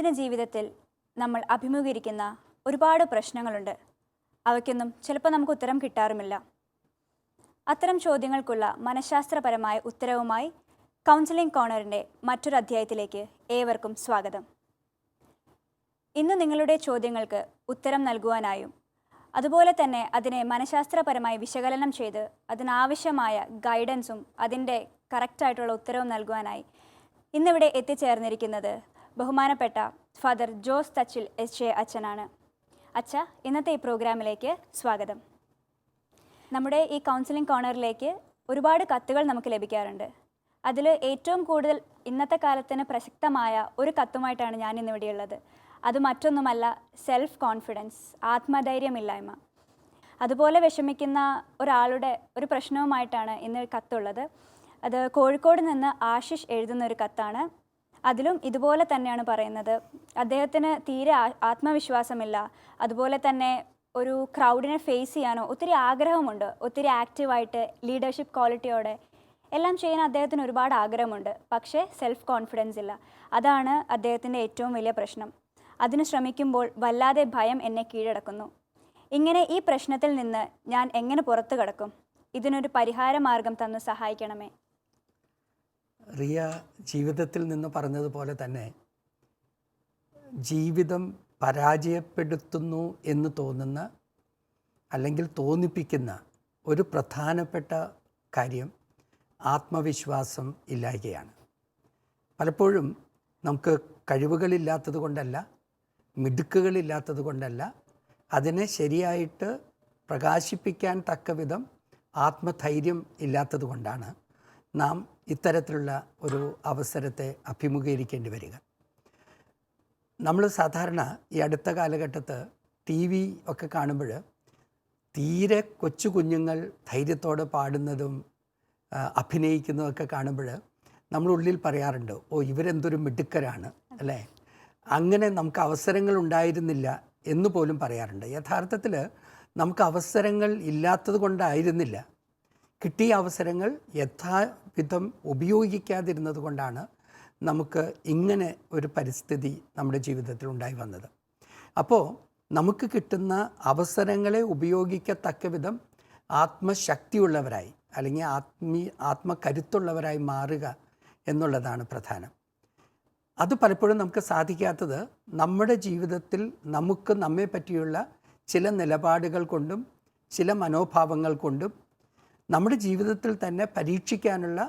ദൈനംദിന ജീവിതത്തിൽ നമ്മൾ അഭിമുഖീകരിക്കുന്ന ഒരുപാട് പ്രശ്നങ്ങളുണ്ട്. അവയ്ക്കൊന്നും ചിലപ്പോൾ നമുക്ക് ഉത്തരം കിട്ടാറുമില്ല. അത്തരം ചോദ്യങ്ങൾക്കുള്ള മനഃശാസ്ത്രപരമായ ഉത്തരവുമായി കൗൺസിലിംഗ് കോർണറിൻ്റെ മറ്റൊരു അധ്യായത്തിലേക്ക് ഏവർക്കും സ്വാഗതം. ഇന്ന് നിങ്ങളുടെ ചോദ്യങ്ങൾക്ക് ഉത്തരം നൽകുവാനായും അതുപോലെ തന്നെ അതിനെ മനഃശാസ്ത്രപരമായി വിശകലനം ചെയ്ത് അതിനാവശ്യമായ ഗൈഡൻസും അതിൻ്റെ കറക്റ്റായിട്ടുള്ള ഉത്തരവും നൽകുവാനായി ഇന്നിവിടെ എത്തിച്ചേർന്നിരിക്കുന്നത് ബഹുമാനപ്പെട്ട ഫാദർ ജോസ് തച്ചിൽ എസ് അച്ഛനാണ്. അച്ഛ, ഇന്നത്തെ ഈ പ്രോഗ്രാമിലേക്ക് സ്വാഗതം. നമ്മുടെ ഈ കൗൺസിലിംഗ് കോർണറിലേക്ക് ഒരുപാട് കത്തുകൾ നമുക്ക് ലഭിക്കാറുണ്ട്. അതിൽ ഏറ്റവും കൂടുതൽ ഇന്നത്തെ കാലത്തിന് പ്രസക്തമായ ഒരു കത്തുമായിട്ടാണ് ഞാൻ ഇന്നിവിടെയുള്ളത്. അത് മറ്റൊന്നുമല്ല, സെൽഫ് കോൺഫിഡൻസ്, ആത്മധൈര്യമില്ലായ്മ. അതുപോലെ വിഷമിക്കുന്ന ഒരാളുടെ ഒരു പ്രശ്നവുമായിട്ടാണ് ഇന്ന് കത്തുള്ളത്. അത് കോഴിക്കോട് നിന്ന് ആശിഷ് എഴുതുന്ന ഒരു കത്താണ്. അതിലും ഇതുപോലെ തന്നെയാണ് പറയുന്നത്. അദ്ദേഹത്തിന് തീരെ ആത്മവിശ്വാസമില്ല. അതുപോലെ തന്നെ ഒരു ക്രൗഡിനെ ഫേസ് ചെയ്യാനോ ഒത്തിരി ആഗ്രഹമുണ്ട്. ഒത്തിരി ആക്റ്റീവായിട്ട് ലീഡർഷിപ്പ് ക്വാളിറ്റിയോടെ എല്ലാം ചെയ്യാൻ അദ്ദേഹത്തിന് ഒരുപാട് ആഗ്രഹമുണ്ട്. പക്ഷേ സെൽഫ് കോൺഫിഡൻസ് ഇല്ല. അതാണ് അദ്ദേഹത്തിൻ്റെ ഏറ്റവും വലിയ പ്രശ്നം. അതിന് ശ്രമിക്കുമ്പോൾ വല്ലാതെ ഭയം എന്നെ കീഴടക്കുന്നു. ഇങ്ങനെ ഈ പ്രശ്നത്തിൽ നിന്ന് ഞാൻ എങ്ങനെ പുറത്തു കടക്കും? ഇതിനൊരു പരിഹാര മാർഗം തന്നു സഹായിക്കണമേ. റിയ ജീവിതത്തിൽ നിന്ന് പറഞ്ഞതുപോലെ തന്നെ ജീവിതം പരാജയപ്പെടുത്തുന്നു എന്ന് തോന്നുന്ന അല്ലെങ്കിൽ തോന്നിപ്പിക്കുന്ന ഒരു പ്രധാനപ്പെട്ട കാര്യം ആത്മവിശ്വാസം ഇല്ലായ്കയാണ്. പലപ്പോഴും നമുക്ക് കഴിവുകളില്ലാത്തത് കൊണ്ടല്ല, മിടുക്കുകളില്ലാത്തത് കൊണ്ടല്ല, അതിനെ ശരിയായിട്ട് പ്രകാശിപ്പിക്കാൻ തക്കവിധം ആത്മധൈര്യം ഇല്ലാത്തത് കൊണ്ടാണ് നാം ഇത്തരത്തിലുള്ള ഒരു അവസരത്തെ അഭിമുഖീകരിക്കേണ്ടി വരിക. നമ്മൾ സാധാരണ ഈ അടുത്ത കാലഘട്ടത്ത് TV ഒക്കെ കാണുമ്പോൾ തീരെ കൊച്ചു കുഞ്ഞുങ്ങൾ ധൈര്യത്തോടെ പാടുന്നതും അഭിനയിക്കുന്നതൊക്കെ കാണുമ്പോൾ നമ്മളുള്ളിൽ പറയാറുണ്ട്, ഓ ഇവരെന്തൊരു മിടുക്കരാണ് അല്ലേ, അങ്ങനെ നമുക്ക് അവസരങ്ങൾ ഉണ്ടായിരുന്നില്ല എന്ന് പോലും പറയാറുണ്ട്. യഥാർത്ഥത്തിൽ നമുക്ക് അവസരങ്ങൾ ഇല്ലാത്തത് കൊണ്ടായിരുന്നില്ല, കിട്ടിയ അവസരങ്ങൾ യഥാവിധം ഉപയോഗിക്കാതിരുന്നത് കൊണ്ടാണ് നമുക്ക് ഇങ്ങനെ ഒരു പരിസ്ഥിതി നമ്മുടെ ജീവിതത്തിൽ ഉണ്ടായി വന്നത്. അപ്പോൾ നമുക്ക് കിട്ടുന്ന അവസരങ്ങളെ ഉപയോഗിക്കത്തക്ക വിധം ആത്മശക്തിയുള്ളവരായി അല്ലെങ്കിൽ ആത്മകരുത്തുള്ളവരായി മാറുക എന്നുള്ളതാണ് പ്രധാനം. അത് പലപ്പോഴും നമുക്ക് സാധിക്കാത്തത് നമ്മുടെ ജീവിതത്തിൽ നമുക്ക് നമ്മെ പറ്റിയുള്ള ചില നിലപാടുകൾ കൊണ്ടും ചില മനോഭാവങ്ങൾ കൊണ്ടും നമ്മുടെ ജീവിതത്തിൽ തന്നെ പരീക്ഷിക്കാനുള്ള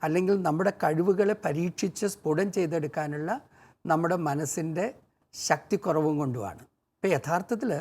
അല്ലെങ്കിൽ നമ്മുടെ കഴിവുകളെ പരീക്ഷിച്ച് സ്ഫുടം ചെയ്തെടുക്കാനുള്ള നമ്മുടെ മനസ്സിൻ്റെ ശക്തിക്കുറവും കൊണ്ടുമാണ്. ഇപ്പോൾ യഥാർത്ഥത്തിൽ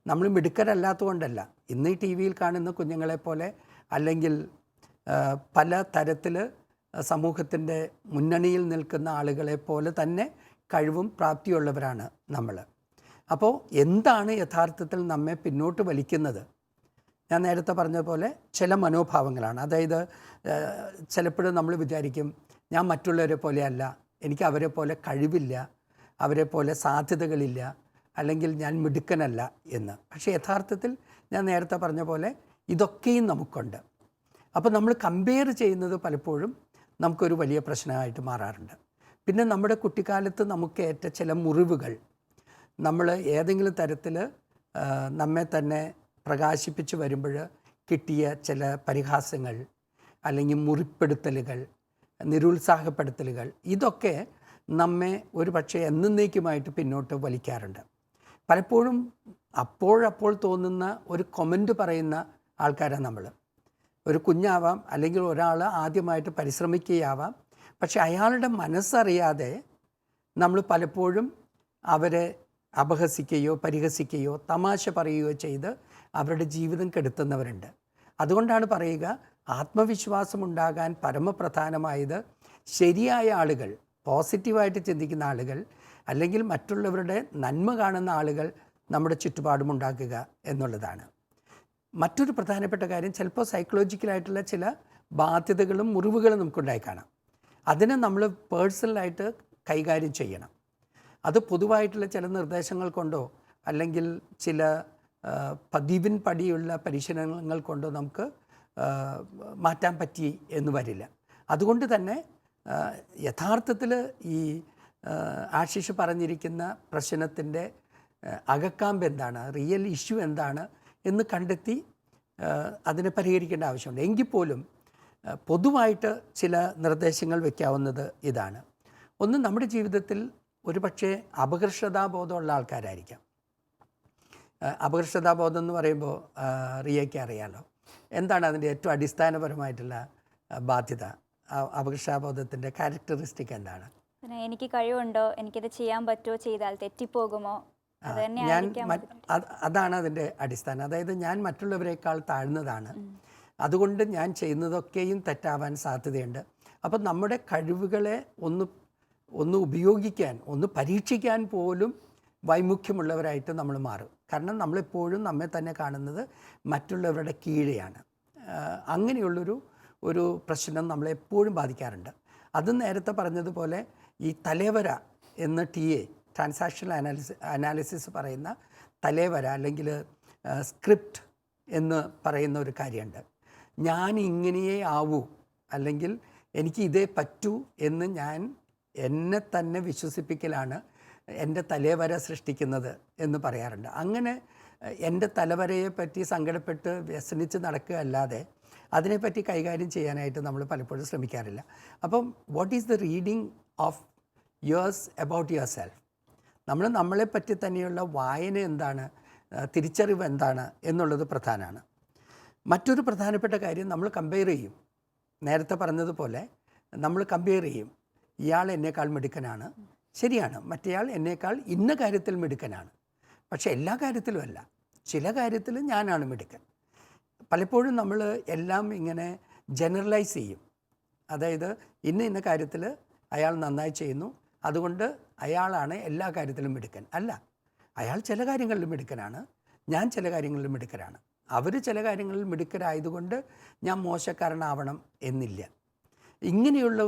നമ്മൾ മിടുക്കരല്ലാത്തത് കൊണ്ടല്ല. ഇന്ന് ഈ TV യിൽ കാണുന്ന കുഞ്ഞുങ്ങളെപ്പോലെ അല്ലെങ്കിൽ പല തരത്തിൽ സമൂഹത്തിൻ്റെ മുന്നണിയിൽ നിൽക്കുന്ന ആളുകളെ പോലെ തന്നെ കഴിവും പ്രാപ്തിയുള്ളവരാണ് നമ്മൾ. അപ്പോൾ എന്താണ് യഥാർത്ഥത്തിൽ നമ്മെ പിന്നോട്ട് വലിക്കുന്നത്? ഞാൻ നേരത്തെ പറഞ്ഞ പോലെ ചില മനോഭാവങ്ങളാണ്. അതായത് ചിലപ്പോഴും നമ്മൾ വിചാരിക്കും, ഞാൻ മറ്റുള്ളവരെ പോലെയല്ല, എനിക്ക് അവരെ പോലെ കഴിവില്ല, അവരെ പോലെ സാധ്യതകളില്ല, അല്ലെങ്കിൽ ഞാൻ മിടുക്കനല്ല എന്ന്. പക്ഷേ യഥാർത്ഥത്തിൽ ഞാൻ നേരത്തെ പറഞ്ഞ പോലെ ഇതൊക്കെയും നമുക്കുണ്ട്. അപ്പോൾ നമ്മൾ കമ്പയർ ചെയ്യുന്നത് പലപ്പോഴും നമുക്കൊരു വലിയ പ്രശ്നമായിട്ട് മാറാറുണ്ട്. പിന്നെ നമ്മുടെ കുട്ടിക്കാലത്ത് നമുക്കേറ്റ ചില മുറിവുകൾ, നമ്മൾ ഏതെങ്കിലും തരത്തിൽ നമ്മെ തന്നെ പ്രകാശിപ്പിച്ച് വരുമ്പോൾ കിട്ടിയ ചില പരിഹാസങ്ങൾ അല്ലെങ്കിൽ മുറിപ്പെടുത്തലുകൾ, നിരുത്സാഹപ്പെടുത്തലുകൾ, ഇതൊക്കെ നമ്മെ ഒരു പക്ഷേ എന്നേക്കുമായിട്ട് പിന്നോട്ട് വലിക്കാറുണ്ട്. പലപ്പോഴും അപ്പോഴപ്പോൾ തോന്നുന്ന ഒരു കമൻറ്റ് പറയുന്ന ആൾക്കാരാണ് നമ്മൾ. ഒരു കുഞ്ഞാവാം അല്ലെങ്കിൽ ഒരാൾ ആദ്യമായിട്ട് പരിശ്രമിക്കുകയാവാം, പക്ഷെ അയാളുടെ മനസ്സറിയാതെ നമ്മൾ പലപ്പോഴും അവരെ അപഹസിക്കുകയോ പരിഹസിക്കുകയോ തമാശ പറയുകയോ ചെയ്ത് അവരുടെ ജീവിതം കെടുത്തുന്നവരുണ്ട്. അതുകൊണ്ടാണ് പറയുക, ആത്മവിശ്വാസമുണ്ടാകാൻ പരമപ്രധാനമായത് ശരിയായ ആളുകൾ, പോസിറ്റീവായിട്ട് ചിന്തിക്കുന്ന ആളുകൾ, അല്ലെങ്കിൽ മറ്റുള്ളവരുടെ നന്മ കാണുന്ന ആളുകൾ നമ്മുടെ ചുറ്റുപാടുമുണ്ടാക്കുക എന്നുള്ളതാണ്. മറ്റൊരു പ്രധാനപ്പെട്ട കാര്യം, ചിലപ്പോൾ സൈക്കോളജിക്കലായിട്ടുള്ള ചില ബാധ്യതകളും മുറിവുകളും നമുക്കുണ്ടായി കാണാം. അതിനെ നമ്മൾ പേഴ്സണലായിട്ട് കൈകാര്യം ചെയ്യണം. അത് പൊതുവായിട്ടുള്ള ചില നിർദ്ദേശങ്ങൾ കൊണ്ടോ അല്ലെങ്കിൽ ചില പതിവിൻ പടിയുള്ള പരിശീലനങ്ങൾ കൊണ്ടോ നമുക്ക് മാറ്റാൻ പറ്റി എന്ന് വരില്ല. അതുകൊണ്ട് തന്നെ യഥാർത്ഥത്തിൽ ഈ ആശിഷ് പറഞ്ഞിരിക്കുന്ന പ്രശ്നത്തിൻ്റെ അകക്കാമ്പ് എന്താണ്, റിയൽ ഇഷ്യൂ എന്താണ് എന്ന് കണ്ടെത്തി അതിനെ പരിഹരിക്കേണ്ട ആവശ്യമുണ്ട്. എങ്കിൽ പോലും പൊതുവായിട്ട് ചില നിർദ്ദേശങ്ങൾ വയ്ക്കാവുന്നത് ഇതാണ്. ഒന്ന്, നമ്മുടെ ജീവിതത്തിൽ ഒരുപക്ഷെ അപകർഷതാബോധമുള്ള ആൾക്കാരായിരിക്കാം. അപകർഷതാബോധം എന്ന് പറയുമ്പോൾ റിയയ്ക്ക് അറിയാലോ എന്താണ് അതിൻ്റെ ഏറ്റവും അടിസ്ഥാനപരമായിട്ടുള്ള ബാധ്യത. അപകർഷതാബോധത്തിൻ്റെ ക്യാരക്ടറിസ്റ്റിക് എന്താണ്? പിന്നെ എനിക്ക് കഴിവുണ്ടോ, എനിക്കത് ചെയ്യാൻ പറ്റുമോ, ചെയ്താൽ തെറ്റിപ്പോകുമോ, അതാണ് അതിൻ്റെ അടിസ്ഥാനം. അതായത് ഞാൻ മറ്റുള്ളവരെക്കാൾ താഴ്ന്നതാണ്, അതുകൊണ്ട് ഞാൻ ചെയ്യുന്നതൊക്കെയും തെറ്റാവാൻ സാധ്യതയുണ്ട്. അപ്പം നമ്മുടെ കഴിവുകളെ ഒന്ന് ഉപയോഗിക്കാൻ, ഒന്ന് പരീക്ഷിക്കാൻ പോലും വൈമുഖ്യമുള്ളവരായിട്ട് നമ്മൾ മാറും. കാരണം നമ്മളെപ്പോഴും നമ്മെ തന്നെ കാണുന്നത് മറ്റുള്ളവരുടെ കീഴെയാണ്. അങ്ങനെയുള്ളൊരു പ്രശ്നം നമ്മളെപ്പോഴും ബാധിക്കാറുണ്ട്. അത് നേരത്തെ പറഞ്ഞതുപോലെ ഈ തലേവര എന്ന് ട്രാൻസാക്ഷണൽ അനാലിസിസ് പറയുന്ന തലേവര അല്ലെങ്കിൽ സ്ക്രിപ്റ്റ് എന്ന് പറയുന്ന ഒരു കാര്യമുണ്ട്. ഞാൻ ഇങ്ങനെയേ ആവൂ അല്ലെങ്കിൽ എനിക്ക് ഇതേ പറ്റൂ എന്ന് ഞാൻ എന്നെ തന്നെ വിശ്വസിപ്പിക്കലാണ് എൻ്റെ തലേവര സൃഷ്ടിക്കുന്നത് എന്ന് പറയാറുണ്ട്. അങ്ങനെ എൻ്റെ തലവരയെ പറ്റി സങ്കടപ്പെട്ട് വ്യസനിച്ച് നടക്കുക അല്ലാതെ അതിനെപ്പറ്റി കൈകാര്യം ചെയ്യാനായിട്ട് നമ്മൾ പലപ്പോഴും ശ്രമിക്കാറില്ല. അപ്പം what is the reading of yours about yourself? നമ്മളെപ്പറ്റി തന്നെയുള്ള വായന എന്താണ്, തിരിച്ചറിവ് എന്താണ് എന്നുള്ളത് പ്രധാനമാണ്. മറ്റൊരു പ്രധാനപ്പെട്ട കാര്യം, നമ്മൾ കമ്പയർ ചെയ്യും. നേരത്തെ പറഞ്ഞതുപോലെ നമ്മൾ കമ്പയർ ചെയ്യും. ഇയാൾ എന്നേക്കാൾ മിടുക്കനാണ്, ശരിയാണ്, മറ്റേയാൾ എന്നേക്കാൾ ഇന്ന കാര്യത്തിൽ മിടുക്കനാണ്. പക്ഷേ എല്ലാ കാര്യത്തിലും അല്ല, ചില കാര്യത്തിൽ ഞാനാണ് മിടുക്കൻ. പലപ്പോഴും നമ്മൾ എല്ലാം ഇങ്ങനെ ജനറലൈസ് ചെയ്യും. അതായത് ഇന്ന കാര്യത്തിൽ അയാൾ നന്നായി ചെയ്യുന്നു, അതുകൊണ്ട് അയാളാണ് എല്ലാ കാര്യത്തിലും മിടുക്കൻ. അല്ല, അയാൾ ചില കാര്യങ്ങളിലും മിടുക്കനാണ്, ഞാൻ ചില കാര്യങ്ങളിലും മിടുക്കനാണ്. അവർ ചില കാര്യങ്ങളിൽ മിടുക്കരായതുകൊണ്ട് ഞാൻ മോശക്കാരനാവണം എന്നില്ല. ഇങ്ങനെയുള്ള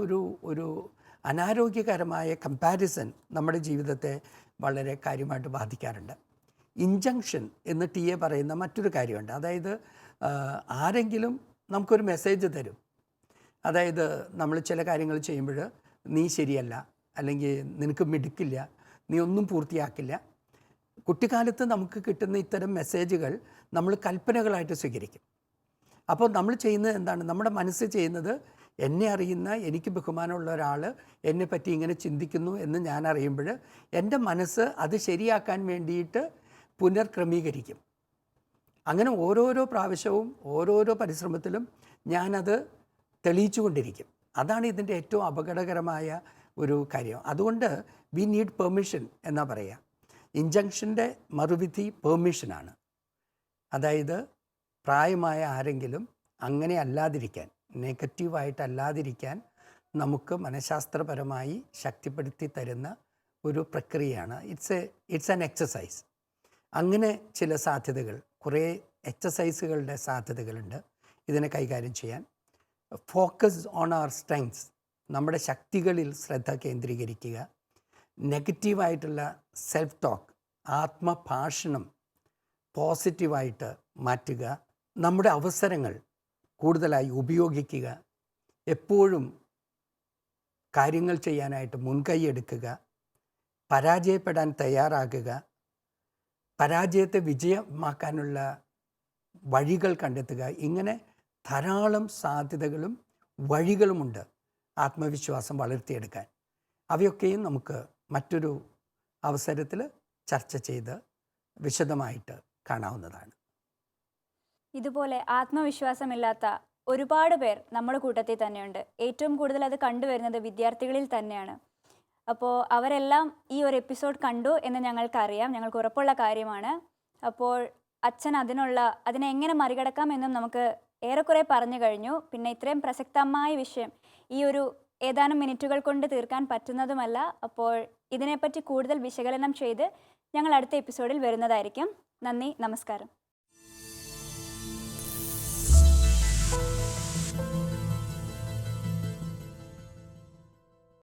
ഒരു അനാരോഗ്യകരമായ കമ്പാരിസൺ നമ്മുടെ ജീവിതത്തെ വളരെ കാര്യമായിട്ട് ബാധിക്കാറുണ്ട്. ഇൻജങ്ഷൻ എന്ന് പറയുന്ന മറ്റൊരു കാര്യമുണ്ട്. അതായത് ആരെങ്കിലും നമുക്കൊരു മെസ്സേജ് തരും. അതായത് നമ്മൾ ചില കാര്യങ്ങൾ ചെയ്യുമ്പോൾ നീ ശരിയല്ല, അല്ലെങ്കിൽ നിനക്ക് മിടുക്കില്ല, നീ ഒന്നും പൂർത്തിയാക്കില്ല. കുട്ടിക്കാലത്ത് നമുക്ക് കിട്ടുന്ന ഇത്തരം മെസ്സേജുകൾ നമ്മൾ കൽപ്പനകളായിട്ട് സ്വീകരിക്കും. അപ്പോൾ നമ്മൾ ചെയ്യുന്നത് എന്താണ്? നമ്മുടെ മനസ്സ് ചെയ്യുന്നത്, എന്നെ അറിയുന്ന, എനിക്ക് ബഹുമാനമുള്ള ഒരാൾ എന്നെ പറ്റി ഇങ്ങനെ ചിന്തിക്കുന്നു എന്ന് ഞാൻ അറിയുമ്പോൾ എൻ്റെ മനസ്സ് അത് ശരിയാക്കാൻ വേണ്ടിയിട്ട് പുനർക്രമീകരിക്കും. അങ്ങനെ ഓരോരോ പ്രാവശ്യവും ഓരോരോ പരിശ്രമത്തിലും ഞാനത് തെളിയിച്ചു കൊണ്ടിരിക്കും. അതാണ് ഇതിൻ്റെ ഏറ്റവും അപകടകരമായ ഒരു കാര്യം. അതുകൊണ്ട് വി നീഡ് പെർമിഷൻ എന്നാ പറയുക. ഇൻജങ്ഷൻ്റെ മറുവിധി പെർമിഷനാണ്. അതായത് പ്രായമായ ആരെങ്കിലും അങ്ങനെ അല്ലാതിരിക്കാൻ, നെഗറ്റീവായിട്ടല്ലാതിരിക്കാൻ നമുക്ക് മനഃശാസ്ത്രപരമായി ശക്തിപ്പെടുത്തി തരുന്ന ഒരു പ്രക്രിയയാണ്. It's an exercise. അങ്ങനെ ചില സാധ്യതകൾ, കുറേ എക്സസൈസുകളുടെ സാധ്യതകളുണ്ട് ഇതിനെ കൈകാര്യം ചെയ്യാൻ. ഫോക്കസ് ഓൺ അവർ സ്ട്രെങ്ത്സ്, നമ്മുടെ ശക്തികളിൽ ശ്രദ്ധ കേന്ദ്രീകരിക്കുക. നെഗറ്റീവായിട്ടുള്ള സെൽഫ് ടോക്ക്, ആത്മഭാഷണം പോസിറ്റീവായിട്ട് മാറ്റുക. നമ്മുടെ അവസരങ്ങൾ കൂടുതലായി ഉപയോഗിക്കുക. എപ്പോഴും കാര്യങ്ങൾ ചെയ്യാനായിട്ട് മുൻകൈ എടുക്കുക. പരാജയപ്പെടാൻ തയ്യാറാകുക. പരാജയത്തെ വിജയമാക്കാനുള്ള വഴികൾ കണ്ടെത്തുക. ഇങ്ങനെ ധാരാളം സാധ്യതകളും വഴികളുമുണ്ട് ആത്മവിശ്വാസം വളർത്തിയെടുക്കാൻ. അവയൊക്കെയും നമുക്ക് മറ്റൊരു അവസരത്തിൽ ചർച്ച ചെയ്ത് വിശദമായിട്ട് കാണാവുന്നതാണ്. ഇതുപോലെ ആത്മവിശ്വാസമില്ലാത്ത ഒരുപാട് പേർ നമ്മുടെ കൂട്ടത്തിൽ തന്നെയുണ്ട്. ഏറ്റവും കൂടുതൽ അത് കണ്ടുവരുന്നത് വിദ്യാർത്ഥികളിൽ തന്നെയാണ്. അപ്പോൾ അവരെല്ലാം ഈ ഒരു എപ്പിസോഡ് കണ്ടു എന്ന് ഞങ്ങൾക്കറിയാം, ഞങ്ങൾക്ക് ഉറപ്പുള്ള കാര്യമാണ്. അപ്പോൾ അച്ഛൻ അതിനെ എങ്ങനെ മറികടക്കാം എന്നും നമുക്ക് ഏറെക്കുറെ പറഞ്ഞു കഴിഞ്ഞു. പിന്നെ ഇത്രയും പ്രസക്തമായ വിഷയം ഈ ഒരു ഏതാനും മിനിറ്റുകൾ കൊണ്ട് തീർക്കാൻ പറ്റുന്നതുമല്ല. അപ്പോൾ ഇതിനെപ്പറ്റി കൂടുതൽ വിശകലനം ചെയ്ത് ഞങ്ങൾ അടുത്ത എപ്പിസോഡിൽ വരുന്നതായിരിക്കും. നന്ദി, നമസ്കാരം.